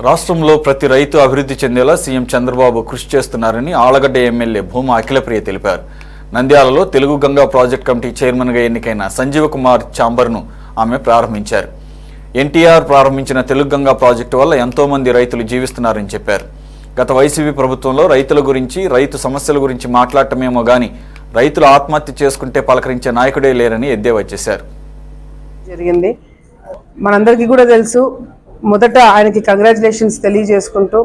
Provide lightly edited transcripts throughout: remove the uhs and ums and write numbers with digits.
రాష్ట్రంలో ప్రతి రైతు అభివృద్ధి చెందేలా సీఎం చంద్రబాబు కృషి చేస్తున్నారని ఆళ్లగడ్డ ఎమ్మెల్యే భూమా అఖిలప్రియ తెలిపారు. నంద్యాలలో తెలుగు గంగా ప్రాజెక్ట్ కమిటీ చైర్మన్గా ఎన్నికైన సంజీవ కుమార్ ఛాంబర్ను ఆమె ప్రారంభించారు. ఎన్టీఆర్ ప్రారంభించిన తెలుగు గంగా ప్రాజెక్టు వల్ల ఎంతో మంది రైతులు జీవిస్తున్నారని చెప్పారు. గత వైసీపీ ప్రభుత్వంలో రైతుల గురించి, రైతు సమస్యల గురించి మాట్లాడటమేమో గాని రైతులు ఆత్మహత్య చేసుకుంటే పలకరించే నాయకుడే లేరని ఎద్దేవా చేశారు. జరిగింది మనందరికీ కూడా తెలుసు. మొదట ఆయనకి కంగ్రాచులేషన్స్ తెలియజేసుకుంటూ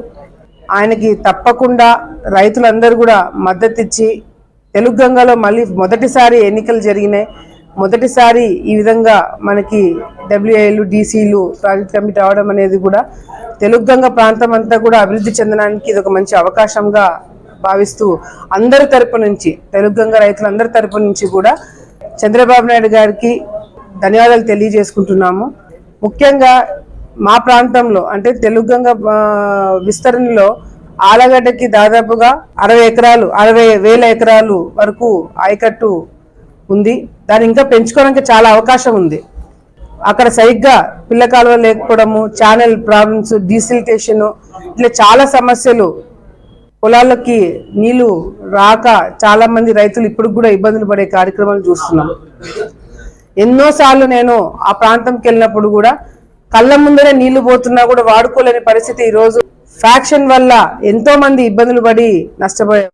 ఆయనకి తప్పకుండా రైతులందరూ కూడా మద్దతు ఇచ్చి తెలుగు గంగలో మళ్ళీ మొదటిసారి ఎన్నికలు జరిగినాయి. మొదటిసారి ఈ విధంగా మనకి డబ్ల్యూఏలు, డీసీలు ప్రాజెక్ట్ కమిటీ అవడం అనేది కూడా తెలుగు గంగ ప్రాంతం అంతా కూడా అభివృద్ధి చెందడానికి ఇది ఒక మంచి అవకాశంగా భావిస్తూ అందరి తరపు నుంచి, తెలుగు గంగ రైతులందరి తరపు నుంచి కూడా చంద్రబాబు నాయుడు గారికి ధన్యవాదాలు తెలియజేసుకుంటున్నాము. ముఖ్యంగా మా ప్రాంతంలో అంటే తెలుగు గంగ విస్తరణలో ఆళ్లగడ్డకి దాదాపుగా 60,000 ఎకరాలు వరకు ఆయకట్టు ఉంది. దాన్ని ఇంకా పెంచుకోవడానికి చాలా అవకాశం ఉంది. అక్కడ సరిగ్గా పిల్ల కాలువ లేకపోవడము, ఛానల్ ప్రాబ్లమ్స్, డీసిల్టేషన్, ఇట్లా చాలా సమస్యలు, పొలాలకి నీళ్లు రాక చాలా మంది రైతులు ఇప్పుడు కూడా ఇబ్బందులు పడే కార్యక్రమాలు చూస్తున్నాం. ఎన్నోసార్లు నేను ఆ ప్రాంతంకి వెళ్ళినప్పుడు కూడా కళ్ళ ముందరే నీళ్లు పోతున్నా కూడా వాడుకోలేని పరిస్థితి. ఈరోజు ఫ్యాక్షన్ వల్ల ఎంతో మంది ఇబ్బందులు పడి నష్టపోయారు.